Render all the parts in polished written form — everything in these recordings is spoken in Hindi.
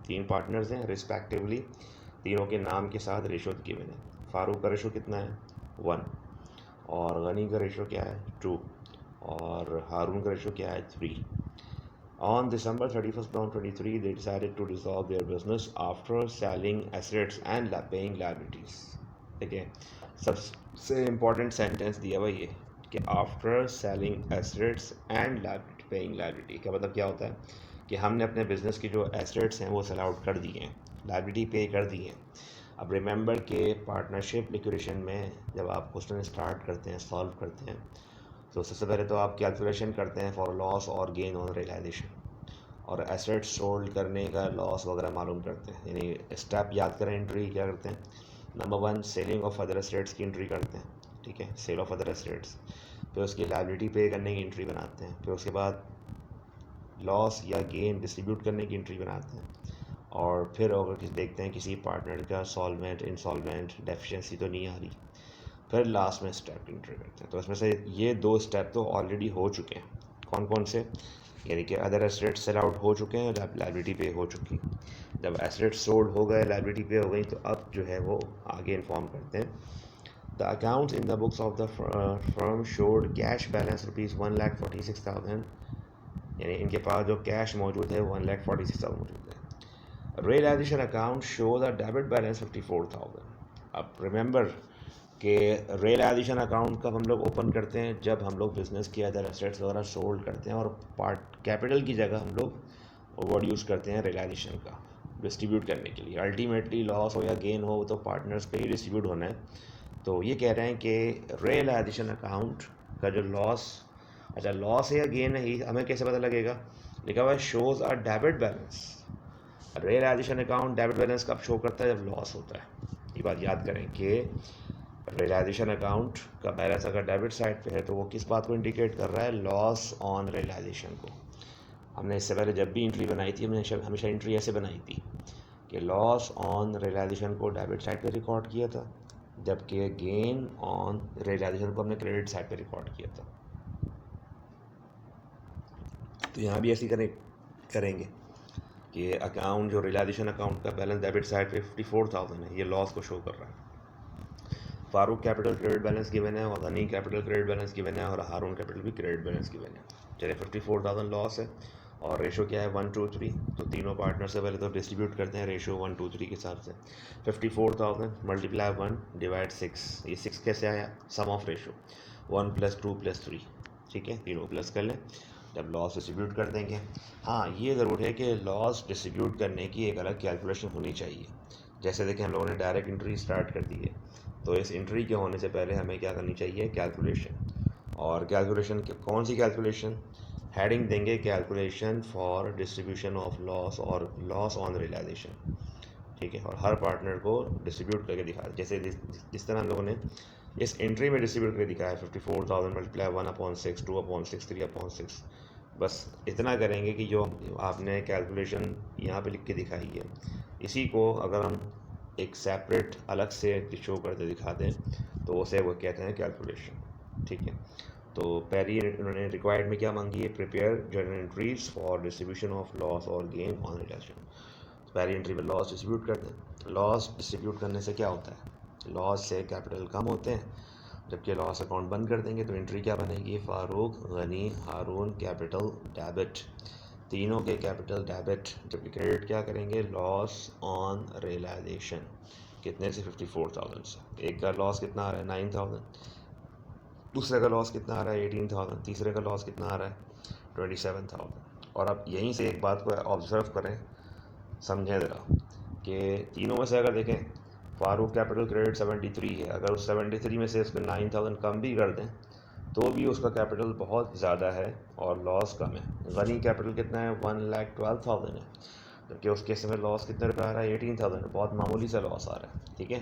तीन पार्टनर्स हैं रिस्पेक्टिवली, तीनों के नाम के साथ रेशो गिवन है। फारूक का रेशो कितना है 1, और गनी का रेशो क्या है 2, और हारून का रेशो क्या है 3। On December 31st, 2023, they decided to dissolve their business after selling assets and paying liabilities. ठीक है, सबसे इम्पोर्टेंट सेंटेंस दिया हुआ ये कि after selling assets and paying liability. क्या मतलब क्या होता है कि हमने अपने बिजनेस की जो एसेट्स हैं वो सेल आउट कर दी हैं, लाइबिलिटी पे कर दी हैं। अब रिमेंबर के पार्टनरशिप लिक्विडेशन में जब आप क्वेश्चन स्टार्ट करते हैं, सॉल्व करते हैं, तो सबसे पहले तो आप कैलकुलेशन करते हैं फॉर लॉस और गेन ऑन रियलाइजेशन, और एसेट्स सोल्ड करने का लॉस वगैरह मालूम करते हैं। यानी स्टेप याद करें, एंट्री क्या करते हैं, number 1 selling of other assets की एंट्री करते हैं, ठीक है, सेल ऑफ अदर एसेट्स। फिर उसकी लायबिलिटी पे करने की एंट्री बनाते हैं। फिर उसके बाद लॉस या गेन डिस्ट्रीब्यूट करने की एंट्री बनाते हैं। और फिर अगर देखते हैं किसी पार्टनर का सॉल्वेंट, इंसॉल्वेंट, डेफिशिएंसी तो नहीं आ रही, फिर लास्ट में स्टेप एंट्री करते हैं। तो इसमें से ये 2 स्टेप तो ऑलरेडी हो चुके हैं। कौन कौन से? यानी कि अदर एसेट्स सेल आउट हो चुके हैं, लाइबिलिटी पे हो चुकी। जब एसेट्स सोल्ड हो गए, लाइबिलिटी पे हो गई, तो अब जो है वो आगे इन्फॉर्म करते हैं। The accounts in the books of the firm showed cash balance ₹1,46,000, यानी इनके पास जो कैश मौजूद है 1,46,000 मौजूद है। Realisation account show the debit balance 54,000। अब रिमेंबर कि रियलाइजेशन अकाउंट कब हम लोग ओपन करते हैं, जब हम लोग बिज़नेस के अदर एसेट्स वगैरह सोल्ड करते हैं और पार्ट कैपिटल की जगह हम लोग वर्ड यूज़ करते हैं रियलाइजेशन का डिस्ट्रीब्यूट करने के लिए। अल्टीमेटली लॉस हो या गेन हो तो पार्टनर्स पे ही डिस्ट्रीब्यूट होना है। तो ये कह रहे हैं कि रियलाइजेशन अकाउंट का जो लॉस, अच्छा लॉस है या गेन है, हमें कैसे पता लगेगा? लिखा हुआ है shows a debit balance. Realisation account debit balance कब शो करता है? जब लॉस होता है। ये बात याद करें कि रियलाइजेशन अकाउंट का बैलेंस अगर डेबिट साइड पे है तो वो किस बात को इंडिकेट कर रहा है? लॉस ऑन रियलाइजेशन को। हमने इससे पहले जब भी एंट्री बनाई थी, हमने हमेशा एंट्री ऐसे बनाई थी कि लॉस ऑन रियलाइजेशन को डेबिट साइड पे रिकॉर्ड किया था, जबकि गेन ऑन रियलाइजेशन को हमने क्रेडिट साइड पे रिकॉर्ड किया था। तो यहाँ भी ऐसी करेंगे कि अकाउंट जो रियलाइजेशन अकाउंट का बैलेंस डेबिट साइड पे 54,000 है, ये लॉस को शो कर रहा है। Farooq capital credit balance given है, और Gani capital credit balance given है, और हारून कैपिटल भी क्रेडिट बैलेंस गिवन है। चलिए 54,000 लॉस है, और रेशो क्या है 1:3। तो तीनों पार्टनर से पहले तो डिस्ट्रीब्यूट करते हैं रेशो 1:3 के हिसाब से। 54,000 मल्टीप्लाई 1 डिवाइड 6, ये 6 कैसे आया? सम ऑफ रेशो 1 + 2 + 3, ठीक है, तीनों प्लस कर लें जब लॉस डिस्ट्रीब्यूट कर देंगे। हाँ, ये ज़रूर है कि लॉस डिस्ट्रीब्यूट करने की एक अलग कैलकुलेशन होनी चाहिए। जैसे देखें हम लोगों ने डायरेक्ट एंट्री स्टार्ट कर दी है, तो इस एंट्री के होने से पहले हमें क्या करनी चाहिए? कैलकुलेशन। और कैलकुलेशन कौन सी कैलकुलेशन? हेडिंग देंगे calculation for distribution of loss और लॉस ऑन रियलाइजेशन, ठीक है। और हर पार्टनर को डिस्ट्रीब्यूट करके दिखा, जैसे जिस तरह हम लोगों ने इस एंट्री में डिस्ट्रीब्यूट करके दिखाया 54,000 मल्टीप्लाई 1/6, 2/6, 3/6। बस इतना करेंगे कि जो आपने कैलकुलेशन यहाँ पे लिख के दिखाई है, इसी को अगर हम एक सेपरेट अलग से शो करके दिखा दें तो उसे वो कहते हैं कैलकुलेशन, ठीक है। तो पहली उन्होंने रिक्वायर्ड में क्या मांगी है? Prepare journal entries for distribution of loss और गेन ऑन रिलेशन। पहली एंट्री में लॉस डिस्ट्रीब्यूट कर दें। लॉस डिस्ट्रीब्यूट करने से क्या होता है? लॉस से कैपिटल कम होते हैं, जबकि लॉस अकाउंट बंद कर देंगे तो एंट्री क्या बनेगी? फारूक, गनी, हारून कैपिटल डेबिट, तीनों के कैपिटल डेबिट। जबकि क्रेडिट क्या करेंगे? Loss on realisation. कितने से? 54,000 से। एक का लॉस कितना आ रहा है? 9,000। दूसरे का लॉस कितना आ रहा है? 18,000। तीसरे का लॉस कितना आ रहा है? 27,000। और अब यहीं से एक बात को ऑब्जर्व करें, समझें ज़रा कि तीनों में से अगर देखें, फारूक कैपिटल क्रेडिट 73 है, अगर उस 73 में से उसको 9,000 कम भी कर दें तो भी उसका कैपिटल बहुत ज़्यादा है और लॉस कम है। गनी कैपिटल कितना है? 1,12,000 है, जबकि उस केस में लॉस कितने रुपये आ रहा है? 18,000, बहुत मामूली सा लॉस आ रहा है, ठीक है।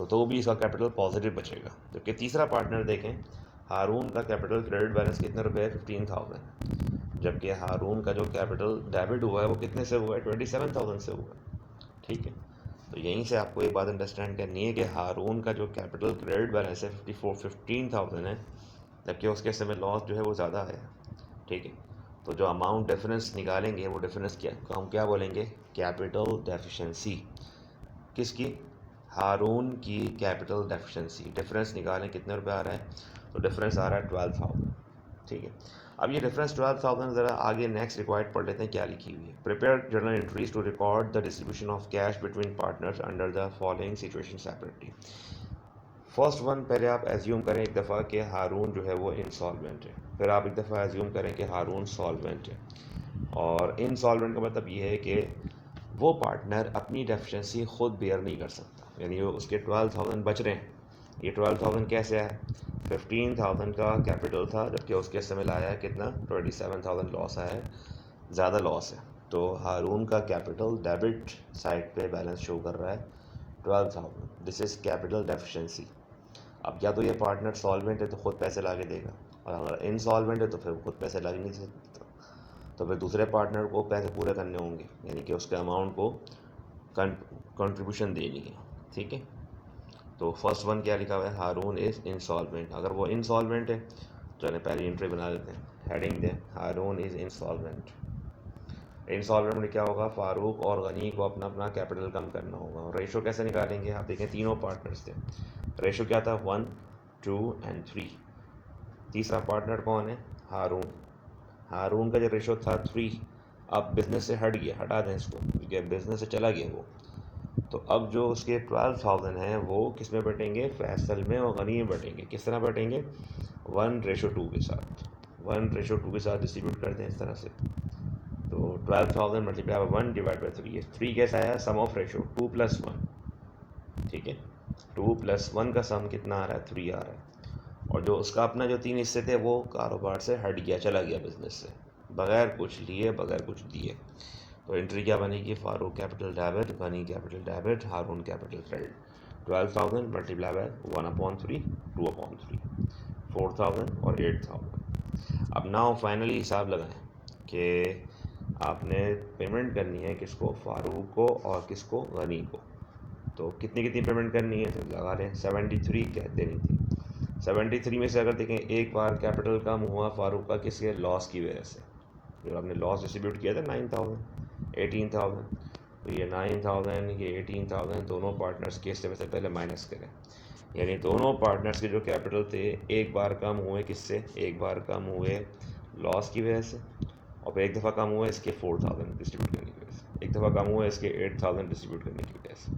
तो भी इसका कैपिटल पॉजिटिव बचेगा। जबकि तीसरा पार्टनर देखें, हारून का कैपिटल क्रेडिट बैलेंस कितने रुपये है? 15,000, जबकि हारून का जो कैपिटल डेबिट हुआ है वो कितने से हुआ है? 27,000 से हुआ है, ठीक है। तो यहीं से आपको एक बात अंडरस्टैंड करनी है कि हारून का जो कैपिटल क्रेडिट बैलेंस है 15,000 है, जबकि उसके समय लॉस जो है वो ज़्यादा है, ठीक है। तो जो अमाउंट डिफरेंस निकालेंगे वो डिफरेंस क्या हम क्या बोलेंगे, कैपिटल डेफिशिएंसी। किसकी, हारून की कैपिटल डेफिशिएंसी। डिफरेंस निकालें, कितने रुपए आ रहा है, तो डिफरेंस आ रहा है 12,000। ठीक है, अब ये डिफरेंस 12,000 ज़रा आगे नेक्स्ट रिक्वायर्ड पढ़ लेते हैं क्या लिखी हुई है। Prepare journal entries to record the distribution of cash between partners under the following situation separately. First one, पहले आप एज्यूम करें एक दफ़ा कि हारून जो है वो इंसॉल्वेंट है, फिर आप एक दफ़ा एज्यूम करें कि हारून सॉल्वेंट है। और इंसॉल्वेंट का मतलब ये है कि वो पार्टनर अपनी डेफिशिएंसी खुद बेयर नहीं कर सकता, यानी वो उसके 12,000 बच रहे हैं। ये 12,000 कैसे आया, 15,000 का कैपिटल था, जबकि उसके समय आया है कितना, 27,000 लॉस आया है, ज़्यादा लॉस है। तो हारून का कैपिटल डेबिट साइड पे बैलेंस शो कर रहा है 12,000। This is capital deficiency. अब या तो ये पार्टनर सॉल्वेंट है तो खुद पैसे ला के देगा, और अगर इनसॉल्वेंट है तो फिर खुद पैसे ला के नहीं सकता, तो फिर दूसरे पार्टनर को पैसे पूरे करने होंगे, यानी कि उसके अमाउंट को कंट्रीब्यूशन देनी है। ठीक है, तो फर्स्ट वन क्या लिखा हुआ है, हारून इज़ इंसॉल्वेंट। अगर वो इंसॉल्वेंट है तो चलें पहली एंट्री बना देते हैं, हेडिंग दें हारून इज़ इंसॉल्वेंट। इंसॉल्वेंट में क्या होगा, फारूक और गनी को अपना अपना कैपिटल कम करना होगा। और रेशो कैसे निकालेंगे, आप देखें तीनों पार्टनर्स थे, रेशो क्या था, 1, 2 एंड 3। तीसरा पार्टनर कौन है, हारून। हारून का जो रेशो था 3, अब बिजनेस से हट गया, हटा दें इसको क्योंकि बिजनेस से चला गया वो। तो अब जो उसके 12,000 हैं वो किस में बटेंगे, फैसल में और गनी में बटेंगे। किस तरह बटेंगे, 1:2 के साथ, 1:2 के साथ डिस्ट्रीब्यूट कर दें इस तरह से। तो 12,000 मल्टीप्लाई बाई 1 डिवाइड बाई 3 है। 3 कैसा आया, सम ऑफ रेशो 2 + 1। ठीक है, 2 + 1 का सम कितना आ रहा है, 3 आ रहा है। और जो उसका अपना जो 3 हिस्से थे वो कारोबार से हट गया, चला गया बिजनेस से, बगैर कुछ लिए बगैर कुछ दिए। तो एंट्री क्या बनेगी, Farooq capital debit, Gani capital debit, Haroon capital credit. 12,000 multiply by 1/3, 2/3, 4,000 और 8,000। अब नाउ फाइनली हिसाब लगाएं कि आपने पेमेंट करनी है किसको, फारूक को और किसको, गनी को। तो कितनी कितनी पेमेंट करनी है, तो लगा लें 73 कह देनी थी। 73 में से अगर देखें एक बार कैपिटल कम हुआ फारूक का, किसके, लॉस की वजह से। जो आपने लॉस डिस्ट्रीब्यूट किया था 9,000, 18,000, तो ये 9,000 ये 18,000 दोनों पार्टनर्स के हिस्से में से पहले माइनस करें। यानी दोनों पार्टनर्स के जो कैपिटल थे एक बार कम हुए किससे, एक बार कम हुए लॉस की वजह से, और फिर एक दफ़ा कम हुआ इसके 4,000 डिस्ट्रीब्यूट करने की वजह से, एक दफ़ा कम हुआ इसके 8,000 डिस्ट्रीब्यूट करने की वजह से।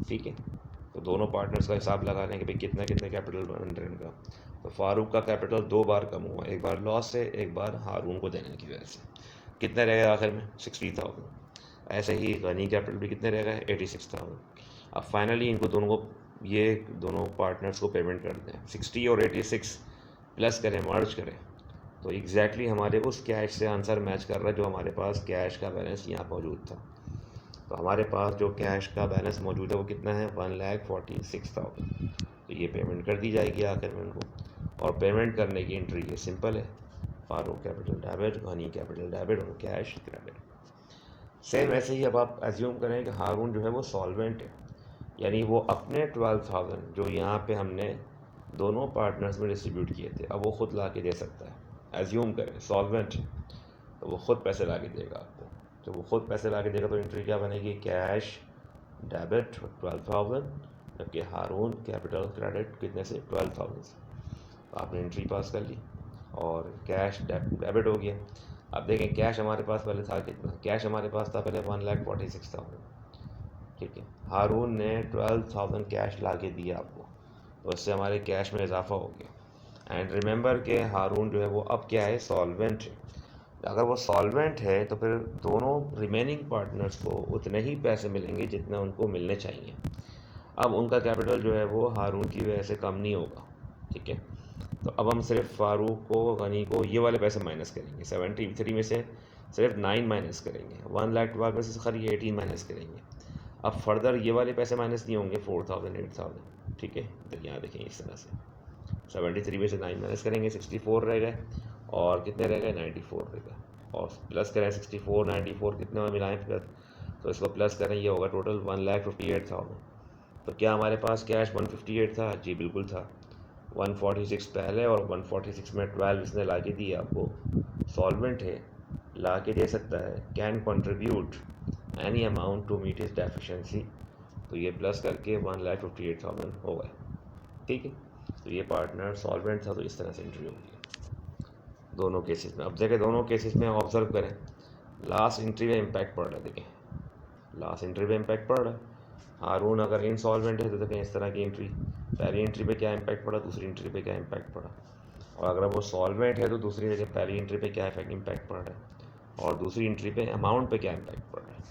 ठीक है, तो दोनों पार्टनर्स का हिसाब लगा लें कि भाई कितना कितना कैपिटल बन रहा है इनका। तो फारूक का कैपिटल 2 बार कम हुआ, एक बार लॉस से, एक बार हारून को देने की वजह से। कितना रहेगा आखिर में, 60,000। ऐसे ही गनी कैपिटल भी कितने रहेगा, 86,000। अब फाइनली इनको दोनों को, ये दोनों पार्टनर्स को पेमेंट कर दें, 60 और 86 प्लस करें, मर्ज करें, तो एग्जैक्टली हमारे उस कैश से आंसर मैच कर रहा है जो हमारे पास कैश का बैलेंस यहाँ मौजूद था। तो हमारे पास जो कैश का बैलेंस मौजूद है वो कितना है, 1,46,000। तो ये पेमेंट कर दी जाएगी आखिर में उनको। और पेमेंट करने की एंट्री ये सिंपल है, Farooq capital debit, Gani capital debit और कैश क्रेडिट। सेम ऐसे ही अब आप एज्यूम करें कि हारून जो है वो सॉल्वेंट है, यानी वो अपने 12,000 जो यहाँ पे हमने दोनों पार्टनर्स में डिस्ट्रीब्यूट किए थे, अब वो ख़ुद ला के दे सकता है। एज्यूम करें सॉल्वेंट है तो वो ख़ुद पैसे ला के देगा आपको। जब वो ख़ुद पैसे ला के देगा तो एंट्री क्या बनेगी, कैश डेबिट 12,000, जबकि हारून कैपिटल क्रेडिट कितने से, 12,000 से। तो आपने एंट्री पास कर ली और कैश डेबिट हो गया। अब देखें कैश हमारे पास पहले था कितना, कैश हमारे पास था पहले 1,46,000। ठीक है, हारून ने 12,000 कैश ला के दिया आपको, तो इससे हमारे कैश में इजाफा हो गया। एंड रिमेंबर कि हारून जो है वो अब क्या है, सॉल्वेंट है। अगर वो सॉल्वेंट है तो फिर दोनों रिमेनिंग पार्टनर्स को उतने ही पैसे मिलेंगे जितने उनको मिलने चाहिए। अब उनका कैपिटल जो है वो हारून की वजह से कम नहीं होगा। ठीक है, तो अब हम सिर्फ फारूक को, गनी को ये वाले पैसे माइनस करेंगे। 73 में से सिर्फ 9 माइनस करेंगे, 1,12,000 में से खाली 18 माइनस करेंगे। अब फर्दर ये वाले पैसे माइनस नहीं होंगे, 4,000, 8,000। ठीक है, तो यहाँ देखें इस तरह से 73 में से 9 माइनस करेंगे, 64 रह गए, और कितने रह गए, 94 रह गए। और प्लस करें 64 94 कितने में मिलाएँ प्लस, तो इसको प्लस करें, ये होगा टोटल 1,58,000। तो क्या हमारे पास कैश 158 था, जी बिल्कुल था। 146 पहले और 146 में 12 इसने ला के दिया आपको, सॉल्वेंट है, ला के दे सकता है, can contribute any amount to meet his deficiency, तो ये प्लस करके 1,58,000 हो गए। ठीक है, तो ये पार्टनर सॉल्वेंट था, तो इस तरह से एंट्री होगी दोनों केसेस में। अब देखें दोनों केसेस में ऑब्जर्व करें, लास्ट एंट्री में इम्पैक्ट पड़ रहा है। देखें लास्ट एंट्री पे इम्पैक्ट पड़ रहा है। हारून अगर इंसॉल्वेंट है तो देखें इस तरह की एंट्री, पहली एंट्री पे क्या इम्पैक्ट पड़ा, दूसरी एंट्री पे क्या इम्पैक्ट पड़ा, और अगर वो सॉल्वेंट है तो दूसरी जगह पहली एंट्री पे क्या इम्पैक्ट पड़ रहा है और दूसरी एंट्री पे अमाउंट पे क्या इम्पैक्ट पड़ रहा है।